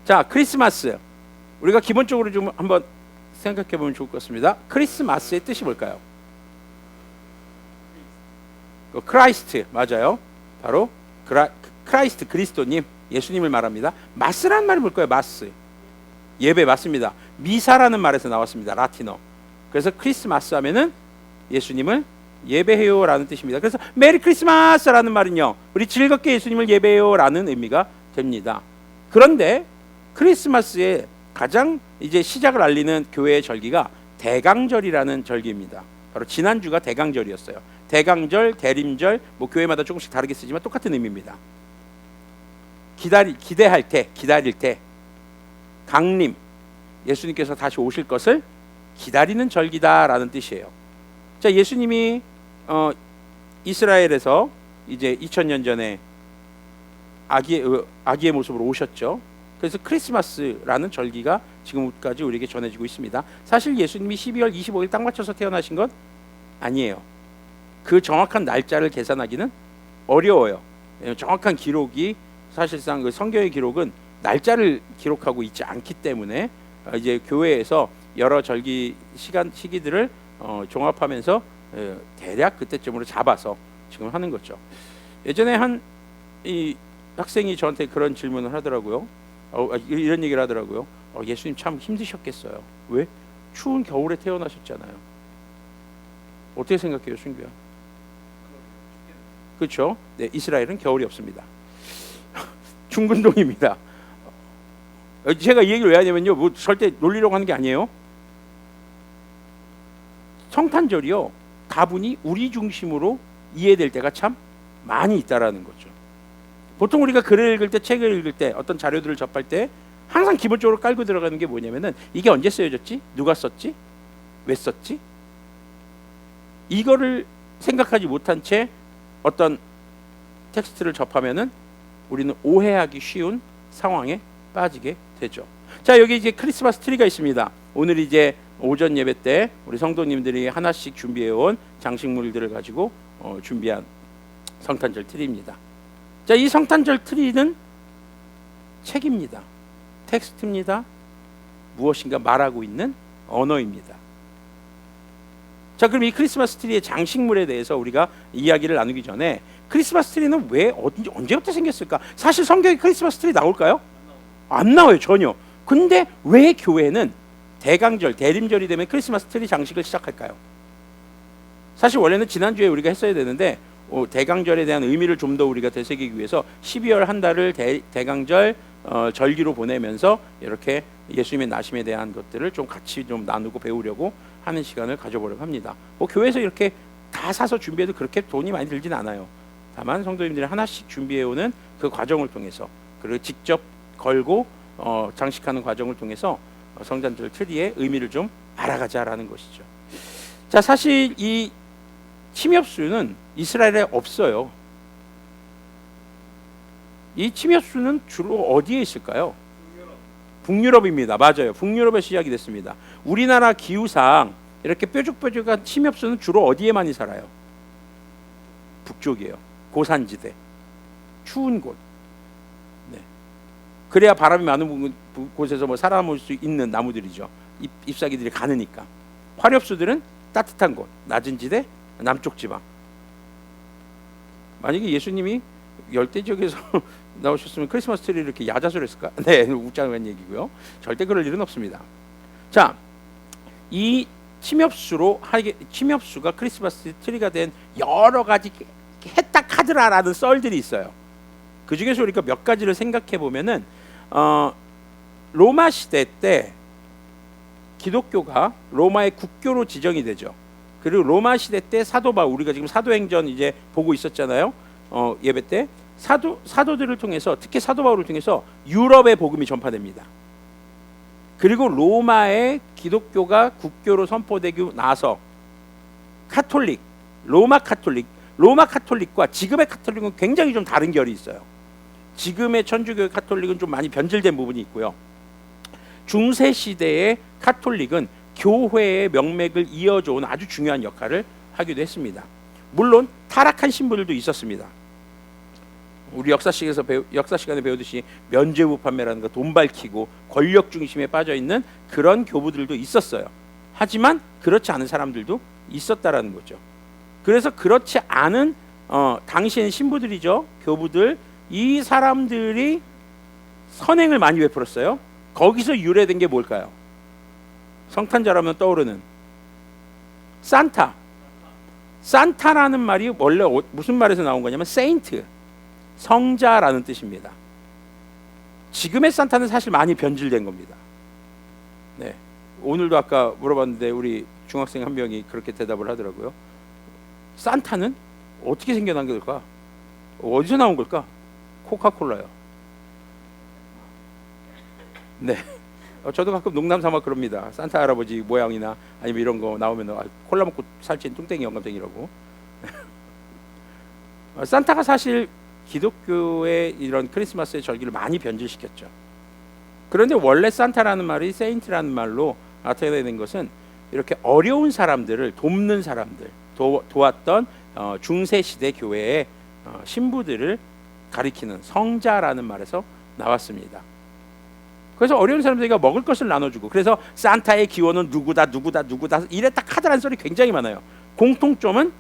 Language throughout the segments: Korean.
자, 크리스마스. 우리가 기본적으로 좀 한번 생각해 보면 좋을 것 같습니다. 크리스마스의 뜻이 뭘까요? 크라이스트, 맞아요. 바로 크라이스트, 그리스도님, 예수님을 말합니다. 마스라는 말이 뭘까요? 마스, 예배, 맞습니다. 미사라는 말에서 나왔습니다. 라틴어. 그래서 크리스마스 하면은 예수님을 예배해요 라는 뜻입니다. 그래서 메리 크리스마스라는 말은요, 우리 즐겁게 예수님을 예배해요 라는 의미가 됩니다. 그런데 크리스마스의 가장 이제 시작을 알리는 교회의 절기가 대강절이라는 절기입니다. 바로 지난주가 대강절이었어요. 대강절, 대림절, 뭐 교회마다 조금씩 다르게 쓰지만 똑같은 의미입니다. 기대할 때, 기다릴 때, 강림, 예수님께서 다시 오실 것을 기다리는 절기다라는 뜻이에요. 자, 예수님이 이스라엘에서 이제 2000년 전에 아기의 모습으로 오셨죠. 그래서 크리스마스라는 절기가 지금까지 우리에게 전해지고 있습니다. 사실 예수님이 12월 25일 딱 맞춰서 태어나신 건 아니에요. 그 정확한 날짜를 계산하기는 어려워요. 정확한 기록이 사실상 그 성경의 기록은 날짜를 기록하고 있지 않기 때문에 이제 교회에서 여러 절기 시기들을 종합하면서 대략 그때쯤으로 잡아서 지금 하는 거죠. 예전에 한 이 학생이 저한테 그런 질문을 하더라고요. 이런 얘기를 하더라고요. 예수님 참 힘드셨겠어요. 왜? 추운 겨울에 태어나셨잖아요. 어떻게 생각해요, 순규야? 그렇죠? 네, 이스라엘은 겨울이 없습니다. 중근동입니다. 제가 이 얘기를 왜 하냐면요, 뭐 절대 놀리려고 하는 게 아니에요. 성탄절이요, 다분히 우리 중심으로 이해될 때가 참 많이 있다라는 거죠. 보통 우리가 글을 읽을 때, 책을 읽을 때, 어떤 자료들을 접할 때 항상 기본적으로 깔고 들어가는 게 뭐냐면은 이게 언제 쓰여졌지? 누가 썼지? 왜 썼지? 이거를 생각하지 못한 채 어떤 텍스트를 접하면은 우리는 오해하기 쉬운 상황에 빠지게 되죠. 자, 여기 이제 크리스마스 트리가 있습니다. 오늘 이제 오전 예배 때 우리 성도님들이 하나씩 준비해온 장식물들을 가지고 준비한 성탄절 트리입니다. 자, 이 성탄절 트리는 책입니다. 텍스트입니다. 무엇인가 말하고 있는 언어입니다. 자, 그럼 이 크리스마스 트리의 장식물에 대해서 우리가 이야기를 나누기 전에 크리스마스 트리는 왜 언제부터 생겼을까? 사실 성경에 크리스마스 트리 나올까요? 안 나와요, 전혀. 근데 왜 교회는 대강절, 대림절이 되면 크리스마스 트리 장식을 시작할까요? 사실 원래는 지난주에 우리가 했어야 되는데 대강절에 대한 의미를 좀 더 우리가 되새기기 위해서 12월 한 달을 대강절 절기로 보내면서 이렇게 예수님의 나심에 대한 것들을 좀 같이 좀 나누고 배우려고 하는 시간을 가져보려고 합니다. 뭐 교회에서 이렇게 다 사서 준비해도 그렇게 돈이 많이 들진 않아요. 다만 성도님들이 하나씩 준비해오는 그 과정을 통해서, 그리고 직접 걸고 장식하는 과정을 통해서 성탄절 트리의 의미를 좀 알아가자라는 것이죠. 자, 사실 이 침엽수는 이스라엘에 없어요. 이 침엽수는 주로 어디에 있을까요? 북유럽입니다. 맞아요. 북유럽에 시작이 됐습니다. 우리나라 기후상 이렇게 뾰족뾰족한 침엽수는 주로 어디에 많이 살아요? 북쪽이에요. 고산지대, 추운 곳. 네. 그래야 바람이 많은 곳에서 뭐 살아남을 수 있는 나무들이죠. 잎사귀들이 가느니까. 화렵수들은 따뜻한 곳, 낮은 지대, 남쪽 지방. 만약에 예수님이 열대 지역에서 나오셨으면 크리스마스 트리를 이렇게 야자수를 했을까? 네, 웃장한 얘기고요. 절대 그럴 일은 없습니다. 자, 이 침엽수가 크리스마스 트리가 된 여러 가지 했다 카드라라는 썰들이 있어요. 그 중에서 우리가 몇 가지를 생각해 보면은 로마 시대 때 기독교가 로마의 국교로 지정이 되죠. 그리고 로마 시대 때 사도 바울, 우리가 지금 사도행전 이제 보고 있었잖아요. 예배 때 사도들을 통해서, 특히 사도 바울을 통해서 유럽의 복음이 전파됩니다. 그리고 로마의 기독교가 국교로 선포되고 나서 로마 카톨릭과 지금의 카톨릭은 굉장히 좀 다른 결이 있어요. 지금의 천주교 카톨릭은 좀 많이 변질된 부분이 있고요. 중세 시대의 카톨릭은 교회의 명맥을 이어줘온 아주 중요한 역할을 하기도 했습니다. 물론 타락한 신부들도 있었습니다. 우리 역사 시간에 배우듯이 면죄부 판매라는 거, 돈 밝히고 권력 중심에 빠져 있는 그런 교부들도 있었어요. 하지만 그렇지 않은 사람들도 있었다라는 거죠. 그래서 그렇지 않은 당시엔 신부들이죠, 교부들, 이 사람들이 선행을 많이 베풀었어요. 거기서 유래된 게 뭘까요? 성탄절하면 떠오르는 산타. 산타라는 말이 원래 무슨 말에서 나온 거냐면 세인트, 성자라는 뜻입니다. 지금의 산타는 사실 많이 변질된 겁니다. 네, 오늘도 아까 물어봤는데 우리 중학생 한 명이 그렇게 대답을 하더라고요. 산타는 어떻게 생겨난 걸까? 어디서 나온 걸까? 코카콜라요. 네, 저도 가끔 농담 삼아 그럽니다. 산타 할아버지 모양이나 아니면 이런 거 나오면 콜라 먹고 살찐 뚱땡이 영감탱이라고. 산타가 사실 기독교의 이런 크리스마스의 절기를 많이 변질시켰죠. 그런데 원래 산타라는 말이 세인트라는 말로 나타내는 것은 이렇게 어려운 사람들을 돕는 사람들, 도왔던 중세 시대 교회의 신부들을 가리키는 성자라는 말에서 나왔습니다. 그래서 어려운 사람들에게 먹을 것을 나눠주고, 그래서 산타의 기원은 누구다 이래 딱 카드라는 소리 굉장히 많아요. 공통점은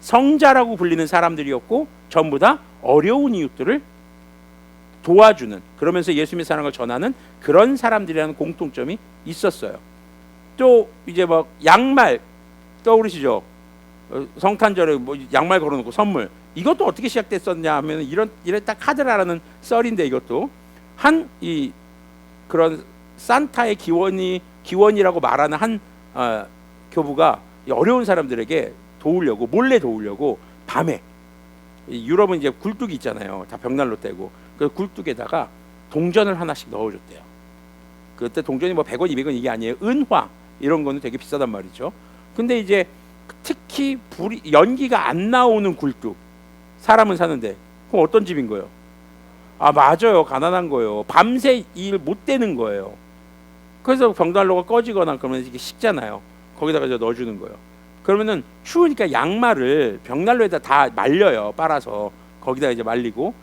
성자라고 불리는 사람들이었고 전부 다 어려운 이웃들을 도와주는, 그러면서 예수님의 사랑을 전하는 그런 사람들이라는 공통점이 있었어요. 또 이제 뭐 양말 떠오르시죠? 성탄절에 뭐 양말 걸어놓고 선물, 이것도 어떻게 시작됐었냐 하면 이래 딱 카드라라는 썰인데, 이것도 이 그런 산타의 기원이라고 말하는 한 교부가 어려운 사람들에게 몰래 도우려고 밤에, 유럽은 이제 굴뚝이 있잖아요, 다 벽난로 떼고, 그 굴뚝에다가 동전을 하나씩 넣어줬대요. 그때 동전이 뭐 100원 200원 이게 아니에요. 은화 이런 거는 되게 비싸단 말이죠. 근데 이제 특히 연기가 안 나오는 굴뚝, 사람은 사는데, 그럼 어떤 집인 거예요? 맞아요, 가난한 거예요. 밤새 일 못 되는 거예요. 그래서 벽난로가 꺼지거나 그러면 이게 식잖아요. 거기다가 이제 넣어주는 거예요. 그러면은 추우니까 양말을 벽난로에다 다 말려요, 빨아서. 거기다 이제 말리고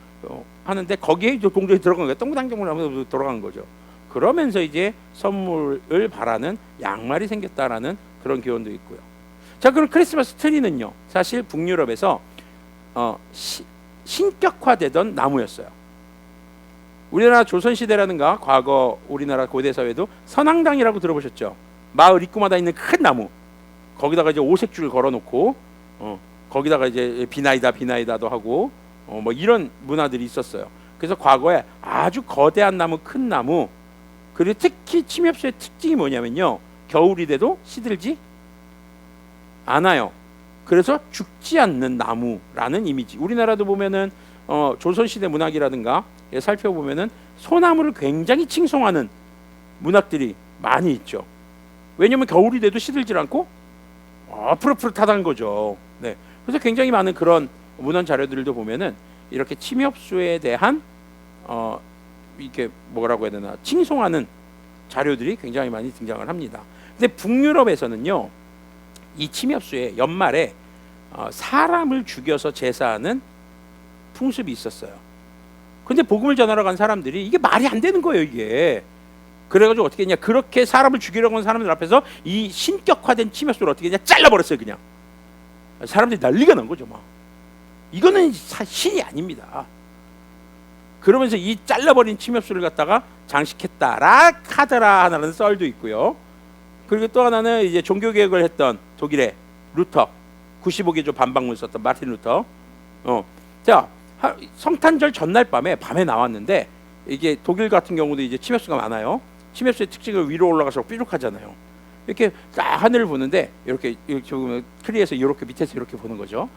하는데, 거기에 이제 동전이 들어간 거예요. 동그랑동글 하면서 들어간 거죠. 그러면서 이제 선물을 바라는 양말이 생겼다라는 그런 교훈도 있고요. 자, 그럼 크리스마스 트리는요, 사실 북유럽에서 신격화되던 나무였어요. 우리나라 조선시대라든가 과거 우리나라 고대사회도 선앙당이라고 들어보셨죠? 마을 입구마다 있는 큰 나무, 거기다가 이제 오색줄 걸어놓고 거기다가 이제 비나이다도 하고 뭐 이런 문화들이 있었어요. 그래서 과거에 아주 거대한 나무, 큰 나무, 그리고 특히 침엽수의 특징이 뭐냐면요, 겨울이 돼도 시들지 않아요. 그래서 죽지 않는 나무라는 이미지. 우리나라도 보면은 조선시대 문학이라든가 살펴보면은 소나무를 굉장히 칭송하는 문학들이 많이 있죠. 왜냐하면 겨울이 돼도 시들지 않고 푸릇푸릇하다는 거죠. 네. 그래서 굉장히 많은 그런 문헌 자료들도 보면은 이렇게 침엽수에 대한 이렇게 뭐라고 해야 되나, 칭송하는 자료들이 굉장히 많이 등장을 합니다. 근데 북유럽에서는요, 이 침엽수에 연말에 사람을 죽여서 제사하는 풍습이 있었어요. 근데 복음을 전하러 간 사람들이 이게 말이 안 되는 거예요, 이게. 그래가지고 어떻게 했냐, 그렇게 사람을 죽이려고 하는 사람들 앞에서 이 신격화된 침엽수를 어떻게 했냐, 잘라버렸어요, 그냥. 사람들이 난리가 난 거죠, 막. 이거는 신이 아닙니다. 그러면서 이 잘라버린 침엽수를 갖다가 장식했다라 카드라 하나라는 썰도 있고요. 그리고 또 하나는 이제 종교개혁을 했던 독일의 루터, 95개조 반박문 썼던 마틴 루터. 자, 성탄절 전날 밤에 나왔는데, 이게 독일 같은 경우도 이제 침엽수가 많아요. 침엽수의 특징을 위로 올라가서 뾰족하잖아요. 이렇게 하늘을 보는데 이렇게 보면 트리에서 이렇게 밑에서 이렇게 보는 거죠.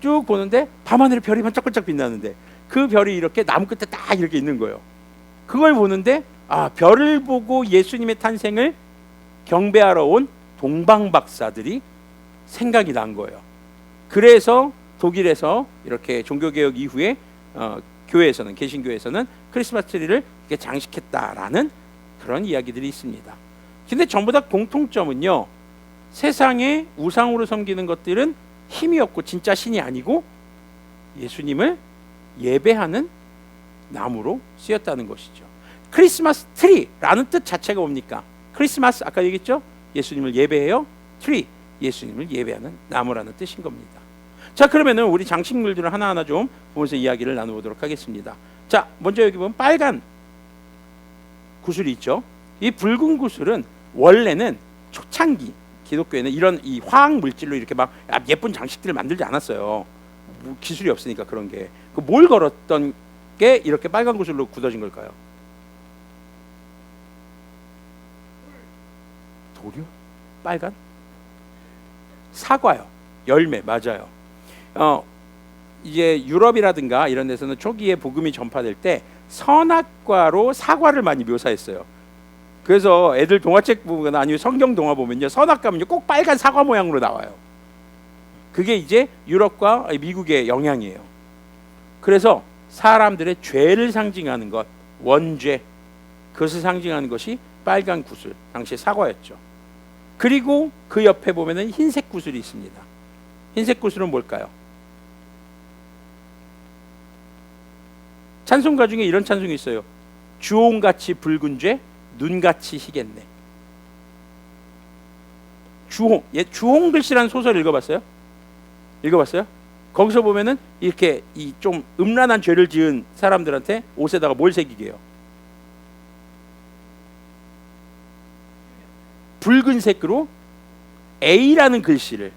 쭉 보는데 밤하늘에 별이 반짝반짝 빛나는데, 그 별이 이렇게 나무 끝에 딱 이렇게 있는 거예요. 그걸 보는데 별을 보고 예수님의 탄생을 경배하러 온 동방박사들이 생각이 난 거예요. 그래서 독일에서 이렇게 종교개혁 이후에 교회에서는, 개신교에서는 크리스마스 트리를 이렇게 장식했다라는 그런 이야기들이 있습니다. 근데 전부 다 공통점은요, 세상에 우상으로 섬기는 것들은 힘이 없고 진짜 신이 아니고 예수님을 예배하는 나무로 쓰였다는 것이죠. 크리스마스 트리라는 뜻 자체가 뭡니까? 크리스마스 아까 얘기했죠? 예수님을 예배해요. 트리 예수님을 예배하는 나무라는 뜻인 겁니다. 자, 그러면은 우리 장식물들을 하나하나 좀 보면서 이야기를 나눠보도록 하겠습니다. 자, 먼저 여기 보면 빨간 구슬이 있죠. 이 붉은 구슬은 원래는 초창기 기독교에는 이런 이 화학 물질로 이렇게 막 예쁜 장식들을 만들지 않았어요. 기술이 없으니까 그런 게. 그 뭘 걸었던 게 이렇게 빨간 구슬로 굳어진 걸까요? 돌이요? 빨간? 사과요. 열매 맞아요. 이제 유럽이라든가 이런 데서는 초기에 복음이 전파될 때 선악과로 사과를 많이 묘사했어요. 그래서 애들 동화책 보거나 아니면 성경 동화 보면요, 선악과는요 꼭 빨간 사과 모양으로 나와요. 그게 이제 유럽과 미국의 영향이에요. 그래서 사람들의 죄를 상징하는 것, 원죄, 그것을 상징하는 것이 빨간 구슬, 당시에 사과였죠. 그리고 그 옆에 보면은 흰색 구슬이 있습니다. 흰색 구슬은 뭘까요? 찬송가 중에 이런 찬송이 있어요. 주홍같이 붉은 죄, 눈같이 희겠네. 주홍 글씨라는 소설 읽어봤어요? 읽어봤어요? 거기서 보면은 이렇게 이 좀 음란한 죄를 지은 사람들한테 옷에다가 뭘 새기게 해요? 붉은색으로 A라는 글씨를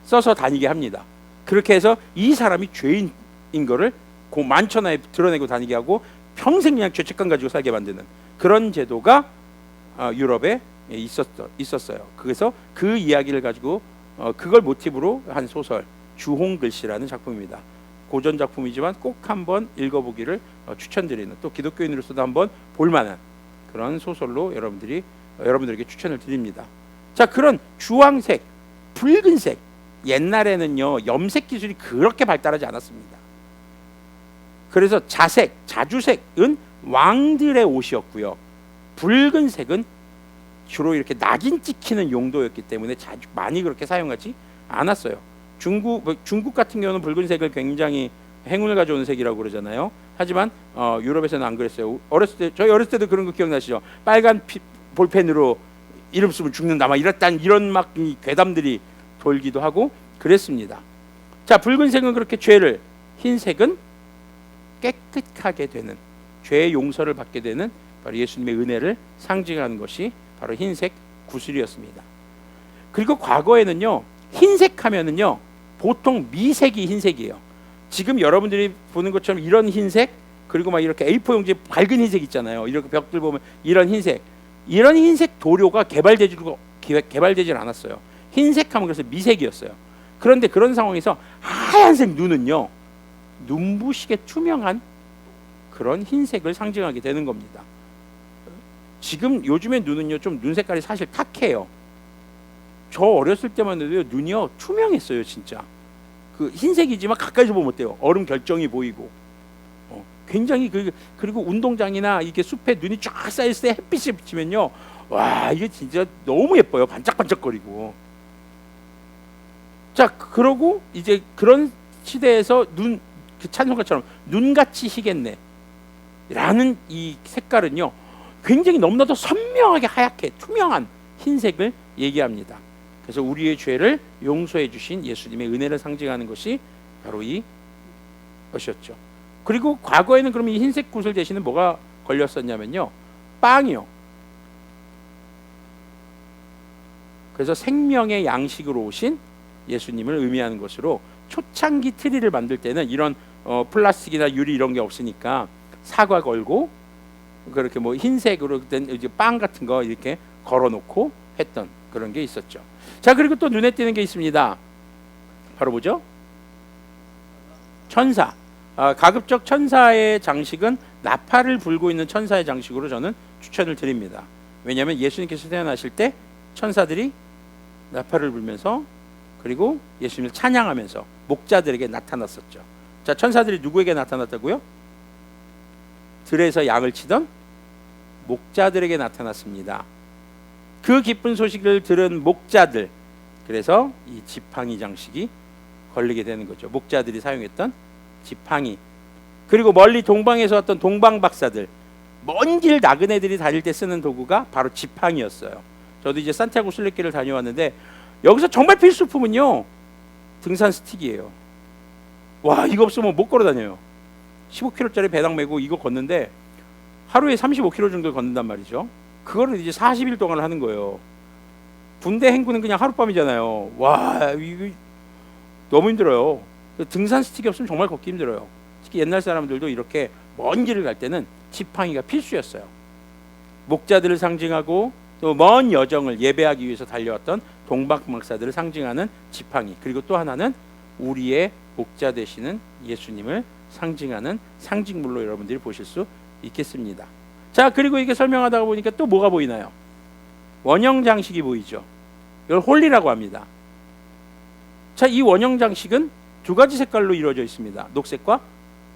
써서 다니게 합니다. 그렇게 해서 이 사람이 죄인인 거를 그 만천하에 드러내고 다니게 하고 평생 그냥 죄책감 가지고 살게 만드는 그런 제도가 유럽에 있었어요. 그래서 그 이야기를 가지고 그걸 모티브로 한 소설 주홍글씨라는 작품입니다. 고전 작품이지만 꼭 한번 읽어보기를 추천드리는, 또 기독교인으로서도 한번 볼만한 그런 소설로 여러분들에게 추천을 드립니다. 자, 그런 주황색, 붉은색, 옛날에는요 염색 기술이 그렇게 발달하지 않았습니다. 그래서 자주색은 왕들의 옷이었고요, 붉은색은 주로 이렇게 낙인 찍히는 용도였기 때문에 많이 그렇게 사용하지 않았어요. 중국 같은 경우는 붉은색을 굉장히 행운을 가져오는 색이라고 그러잖아요. 하지만 유럽에서는 안 그랬어요. 저희 어렸을 때도 그런 거 기억나시죠? 빨간 볼펜으로 이름 쓰면 죽는다 막 이런 막 괴담들이 돌기도 하고 그랬습니다. 자, 붉은색은 그렇게 죄를, 흰색은 깨끗하게 되는, 죄의 용서를 받게 되는 바로 예수님의 은혜를 상징하는 것이 바로 흰색 구슬이었습니다. 그리고 과거에는요 흰색 하면은요 보통 미색이 흰색이에요. 지금 여러분들이 보는 것처럼 이런 흰색, 그리고 막 이렇게 A4 용지 밝은 흰색 있잖아요. 이렇게 벽들 보면 이런 흰색 도료가 개발되질 않았어요. 흰색 하면 그래서 미색이었어요. 그런데 그런 상황에서 하얀색 눈은요 눈부시게 투명한 그런 흰색을 상징하게 되는 겁니다. 지금 요즘의 눈은요 좀 눈 색깔이 사실 탁해요. 저 어렸을 때만 해도 눈이요 투명했어요. 진짜 그 흰색이지만 가까이서 보면 어때요? 얼음 결정이 보이고 굉장히 그리고 운동장이나 이렇게 숲에 눈이 쫙 쌓였을 때 햇빛이 비치면요, 와 이게 진짜 너무 예뻐요. 반짝반짝거리고. 자, 그러고 이제 그런 시대에서 그 찬송가처럼 눈같이 희겠네 라는 이 색깔은요 굉장히 너무나도 선명하게 하얗게 투명한 흰색을 얘기합니다. 그래서 우리의 죄를 용서해 주신 예수님의 은혜를 상징하는 것이 바로 이것이었죠. 그리고 과거에는 그럼 이 흰색 구슬 대신에 뭐가 걸렸었냐면요, 빵이요. 그래서 생명의 양식으로 오신 예수님을 의미하는 것으로 초창기 트리를 만들 때는 이런 플라스틱이나 유리 이런 게 없으니까 사과 걸고 그렇게 뭐 흰색으로 된 이제 빵 같은 거 이렇게 걸어놓고 했던 그런 게 있었죠. 자, 그리고 또 눈에 띄는 게 있습니다. 바로 뭐죠? 천사. 가급적 천사의 장식은 나팔을 불고 있는 천사의 장식으로 저는 추천을 드립니다. 왜냐하면 예수님께서 태어나실 때 천사들이 나팔을 불면서 그리고 예수님을 찬양하면서 목자들에게 나타났었죠. 자, 천사들이 누구에게 나타났다고요? 들에서 양을 치던 목자들에게 나타났습니다. 그 기쁜 소식을 들은 목자들, 그래서 이 지팡이 장식이 걸리게 되는 거죠. 목자들이 사용했던 지팡이 그리고 멀리 동방에서 왔던 동방 박사들, 먼 길 나그네들이 다닐 때 쓰는 도구가 바로 지팡이였어요. 저도 이제 산티아고 순례길을 다녀왔는데 여기서 정말 필수품은요, 등산 스틱이에요. 와, 이거 없으면 못 걸어 다녀요. 15km짜리 배낭 메고 이거 걷는데 하루에 35km 정도 걷는단 말이죠. 그거를 이제 40일 동안 하는 거예요. 군대 행군은 그냥 하룻밤이잖아요. 와, 이거 너무 힘들어요. 등산 스틱이 없으면 정말 걷기 힘들어요. 특히 옛날 사람들도 이렇게 먼 길을 갈 때는 지팡이가 필수였어요. 목자들을 상징하고 또 먼 여정을 예배하기 위해서 달려왔던 동방 박사들을 상징하는 지팡이, 그리고 또 하나는 우리의 목자 되시는 예수님을 상징하는 상징물로 여러분들이 보실 수 있겠습니다. 자, 그리고 이게 설명하다가 보니까 또 뭐가 보이나요? 원형 장식이 보이죠. 이걸 홀리라고 합니다. 자, 이 원형 장식은 두 가지 색깔로 이루어져 있습니다. 녹색과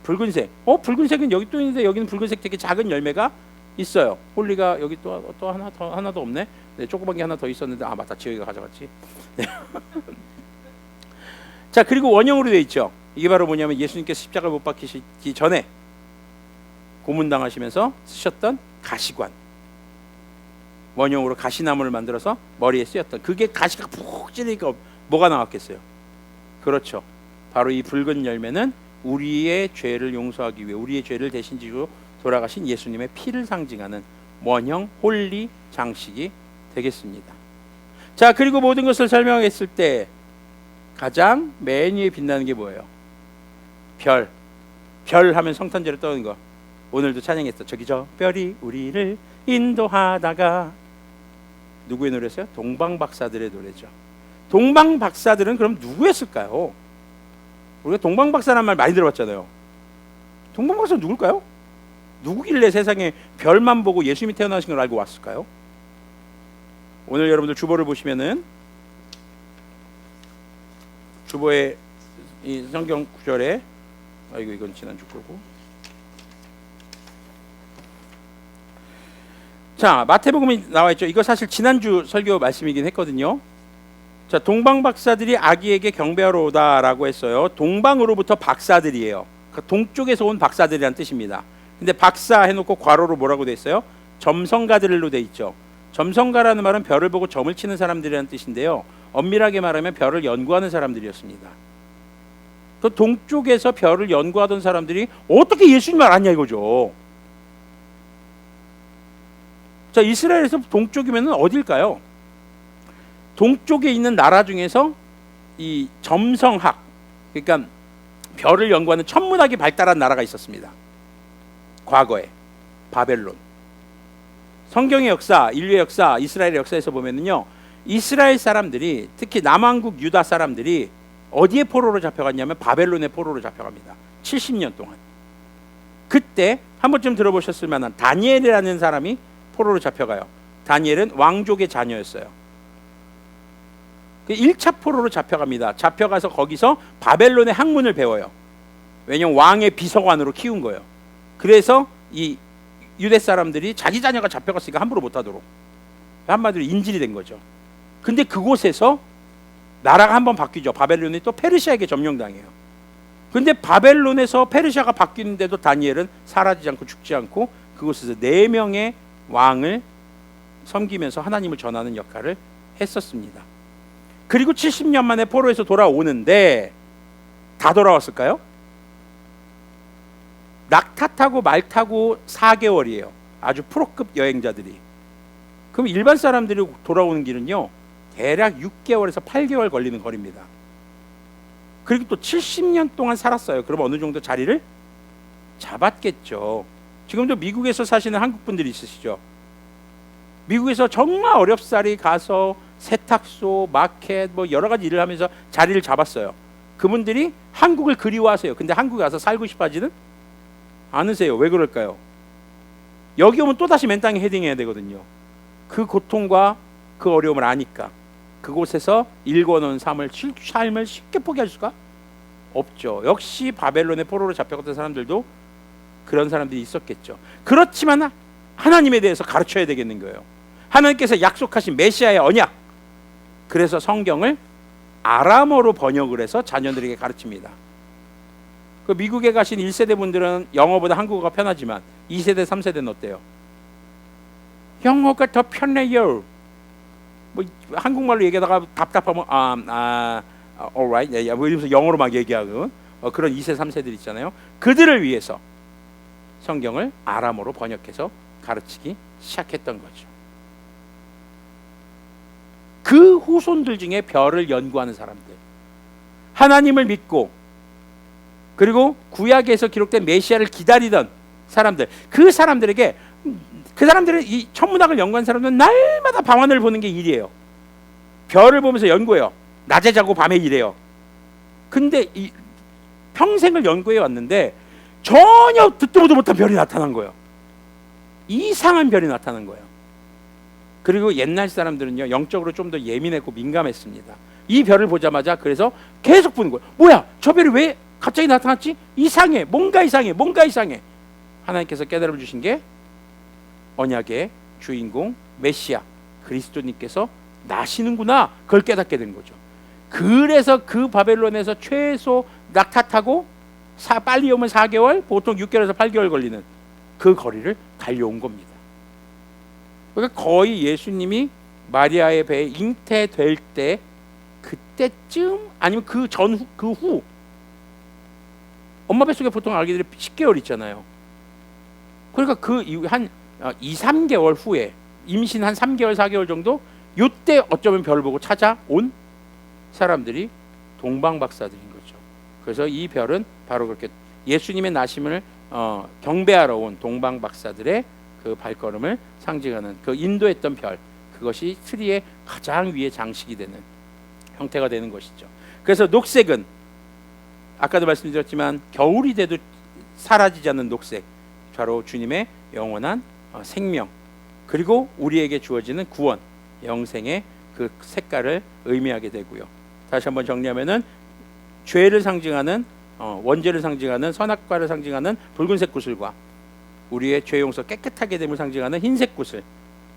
붉은색. 붉은색은 여기 또 있는데 여기는 붉은색 되게 작은 열매가 있어요. 홀리가 여기 또 하나 더 없네. 네, 조그만 게 하나 더 있었는데 맞다, 지영이가 가져갔지. 네. 자, 그리고 원형으로 되어 있죠. 이게 바로 뭐냐면 예수님께서 십자가를 못 박히시기 전에 고문당하시면서 쓰셨던 가시관, 원형으로 가시나무를 만들어서 머리에 쓰였던, 그게 가시가 푹 찌르니까 뭐가 나왔겠어요? 그렇죠, 바로 이 붉은 열매는 우리의 죄를 용서하기 위해 우리의 죄를 대신 지고 돌아가신 예수님의 피를 상징하는 원형 홀리 장식이 되겠습니다. 자, 그리고 모든 것을 설명했을 때 가장 맨 위에 빛나는 게 뭐예요? 별. 별 하면 성탄절에 떠오르는 거. 오늘도 찬양했어. 저기 저 별이 우리를 인도하다가. 누구의 노래였어요? 동방 박사들의 노래죠. 동방 박사들은 그럼 누구였을까요? 우리가 동방 박사란 말 많이 들어봤잖아요. 동방 박사 누굴까요? 누구길래 세상에 별만 보고 예수님이 태어나신 걸 알고 왔을까요? 오늘 여러분들 주보를 보시면은 주보에 이 성경 구절에 이건 지난주 거고. 자, 마태복음에 나와 있죠. 이거 사실 지난주 설교 말씀이긴 했거든요. 자, 동방 박사들이 아기에게 경배하러 오다라고 했어요. 동방으로부터 박사들이에요. 그러니까 동쪽에서 온 박사들이란 뜻입니다. 근데 박사 해놓고 괄호로 뭐라고 돼 있어요? 점성가들로 돼 있죠. 점성가라는 말은 별을 보고 점을 치는 사람들이라는 뜻인데요. 엄밀하게 말하면 별을 연구하는 사람들이었습니다. 그 동쪽에서 별을 연구하던 사람들이 어떻게 예수님을 알았냐 이거죠. 자, 이스라엘에서 동쪽이면 어딜까요? 동쪽에 있는 나라 중에서 이 점성학, 그러니까 별을 연구하는 천문학이 발달한 나라가 있었습니다. 과거에 바벨론. 성경의 역사, 인류의 역사, 이스라엘의 역사에서 보면은요, 이스라엘 사람들이, 특히 남왕국 유다 사람들이 어디에 포로로 잡혀갔냐면 바벨론의 포로로 잡혀갑니다. 70년 동안. 그때 한 번쯤 들어보셨을 만한 다니엘이라는 사람이 포로로 잡혀가요. 다니엘은 왕족의 자녀였어요. 1차 포로로 잡혀갑니다. 잡혀가서 거기서 바벨론의 학문을 배워요. 왜냐면 왕의 비서관으로 키운 거예요. 그래서 이 유대 사람들이 자기 자녀가 잡혀갔으니까 함부로 못하도록, 한마디로 인질이 된 거죠. 근데 그곳에서 나라가 한번 바뀌죠. 바벨론이 또 페르시아에게 점령당해요. 근데 바벨론에서 페르시아가 바뀌는데도 다니엘은 사라지지 않고 죽지 않고 그곳에서 4명의 왕을 섬기면서 하나님을 전하는 역할을 했었습니다. 그리고 70년 만에 포로에서 돌아오는데 다 돌아왔을까요? 낙타 타고 말 타고 4개월이에요. 아주 프로급 여행자들이. 그럼 일반 사람들이 돌아오는 길은요, 대략 6개월에서 8개월 걸리는 거리입니다. 그리고 또 70년 동안 살았어요. 그럼 어느 정도 자리를 잡았겠죠. 지금도 미국에서 사시는 한국 분들이 있으시죠. 미국에서 정말 어렵사리 가서 세탁소, 마켓 뭐 여러 가지 일을 하면서 자리를 잡았어요. 그분들이 한국을 그리워하세요. 근데 한국에 와서 살고 싶어 하지는 않으세요. 왜 그럴까요? 여기 오면 또다시 맨 땅에 헤딩해야 되거든요. 그 고통과 그 어려움을 아니까 그곳에서 일궈놓은 삶을 쉽게 포기할 수가 없죠. 역시 바벨론의 포로로 잡혀갔던 사람들도 그런 사람들이 있었겠죠. 그렇지만 하나님에 대해서 가르쳐야 되겠는 거예요. 하나님께서 약속하신 메시아의 언약, 그래서 성경을 아람어로 번역을 해서 자녀들에게 가르칩니다. 그 미국에 가신 1세대 분들은 영어보다 한국어가 편하지만 2세대, 3세대는 어때요? 영어가 더 편해요. 뭐 한국말로 얘기하다가 답답하면 alright, 뭐 이러면서 영어로 막 얘기하고 그런 2세, 3세들 있잖아요. 그들을 위해서 성경을 아람어로 번역해서 가르치기 시작했던 거죠. 그 후손들 중에 별을 연구하는 사람들, 하나님을 믿고 그리고 구약에서 기록된 메시아를 기다리던 사람들, 그 사람들은 이 천문학을 연구한 사람들은 날마다 밤하늘을 보는 게 일이에요. 별을 보면서 연구해요. 낮에 자고 밤에 일해요. 근데 이 평생을 연구해 왔는데 전혀 듣도 보도 못한 별이 나타난 거예요. 이상한 별이 나타난 거예요. 그리고 옛날 사람들은요, 영적으로 좀 더 예민했고 민감했습니다. 이 별을 보자마자 그래서 계속 보는 거예요. 뭐야, 저 별이 왜 갑자기 나타났지? 이상해, 뭔가 이상해, 뭔가 이상해. 하나님께서 깨달아 주신 게 언약의 주인공 메시아 그리스도님께서 나시는구나, 그걸 깨닫게 된 거죠. 그래서 그 바벨론에서 최소 낙타 타고 빨리 오면 4개월, 보통 6개월에서 8개월 걸리는 그 거리를 달려온 겁니다. 그러니까 거의 예수님이 마리아의 배에 잉태될 때 그때쯤 아니면 그 전 그 후, 엄마 뱃속에 보통 아기들이 10개월 있잖아요. 그러니까 그 이후 한 2, 3개월 후에 임신 한 3개월, 4개월 정도, 요때 어쩌면 별을 보고 찾아온 사람들이 동방박사들인 거죠. 그래서 이 별은 바로 그렇게 예수님의 나심을 경배하러 온 동방박사들의 그 발걸음을 상징하는 그 인도했던 별, 그것이 트리의 가장 위에 장식이 되는 형태가 되는 것이죠. 그래서 녹색은 아까도 말씀드렸지만 겨울이 돼도 사라지지 않는 녹색, 바로 주님의 영원한 생명, 그리고 우리에게 주어지는 구원, 영생의 그 색깔을 의미하게 되고요. 다시 한번 정리하면은 죄를 상징하는 원죄를 상징하는 선악과를 상징하는 붉은색 구슬과 우리의 죄 용서 깨끗하게 됨을 상징하는 흰색 구슬,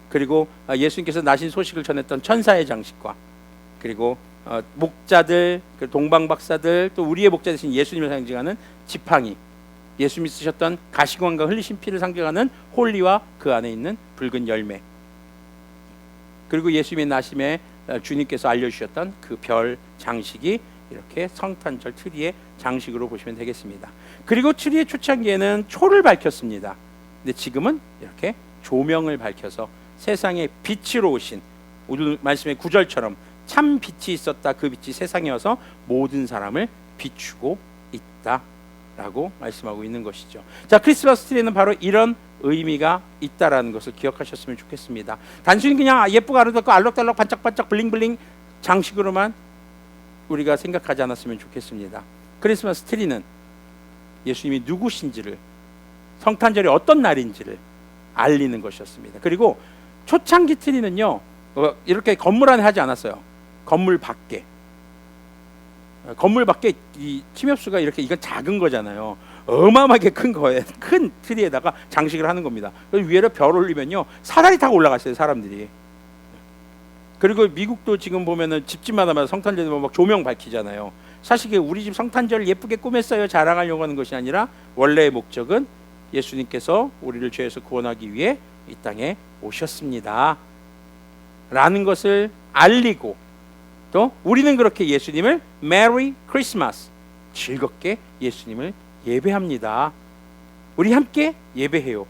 그리고 예수님께서 나신 소식을 전했던 천사의 장식과, 그리고 목자들, 동방박사들, 또 우리의 목자 되신 예수님을 상징하는 지팡이, 예수님이 쓰셨던 가시관과 흘리신 피를 상징하는 홀리와 그 안에 있는 붉은 열매, 그리고 예수님의 나심에 주님께서 알려주셨던 그 별 장식이 이렇게 성탄절 트리의 장식으로 보시면 되겠습니다. 그리고 트리의 초창기에는 초를 밝혔습니다. 근데 지금은 이렇게 조명을 밝혀서 세상에 빛으로 오신, 오늘 말씀의 9절처럼 참 빛이 있었다, 그 빛이 세상에 와서 모든 사람을 비추고 있다라고 말씀하고 있는 것이죠. 자, 크리스마스 트리는 바로 이런 의미가 있다라는 것을 기억하셨으면 좋겠습니다. 단순히 그냥 예쁘고 아름답고 알록달록 반짝반짝 블링블링 장식으로만 우리가 생각하지 않았으면 좋겠습니다. 크리스마스 트리는 예수님이 누구신지를, 성탄절이 어떤 날인지를 알리는 것이었습니다. 그리고 초창기 트리는요, 이렇게 건물 안에 하지 않았어요. 건물 밖에 이 침엽수가 이렇게, 이건 작은 거잖아요. 어마어마하게 큰 거에, 큰 트리에다가 장식을 하는 겁니다. 위에를 별 올리면요, 사다리 타고 올라갔어요, 사람들이. 그리고 미국도 지금 보면은 집집마다 성탄절 되면 막 조명 밝히잖아요. 사실 우리 집 성탄절 예쁘게 꾸몄어요 자랑하려고 하는 것이 아니라 원래의 목적은 예수님께서 우리를 죄에서 구원하기 위해 이 땅에 오셨습니다 라는 것을 알리고, 또 우리는 그렇게 예수님을 메리 크리스마스, 즐겁게 예수님을 예배합니다, 우리 함께 예배해요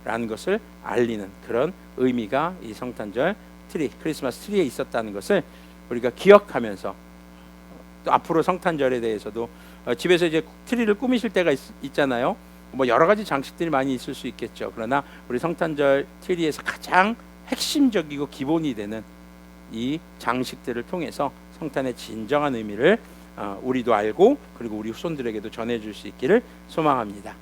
라는 것을 알리는 그런 의미가 이 성탄절 트리, 크리스마스 트리에 있었다는 것을 우리가 기억하면서, 또 앞으로 성탄절에 대해서도 집에서 이제 트리를 꾸미실 때가 있잖아요. 뭐 여러 가지 장식들이 많이 있을 수 있겠죠. 그러나 우리 성탄절 트리에서 가장 핵심적이고 기본이 되는 이 장식들을 통해서 성탄의 진정한 의미를 우리도 알고, 그리고 우리 후손들에게도 전해줄 수 있기를 소망합니다.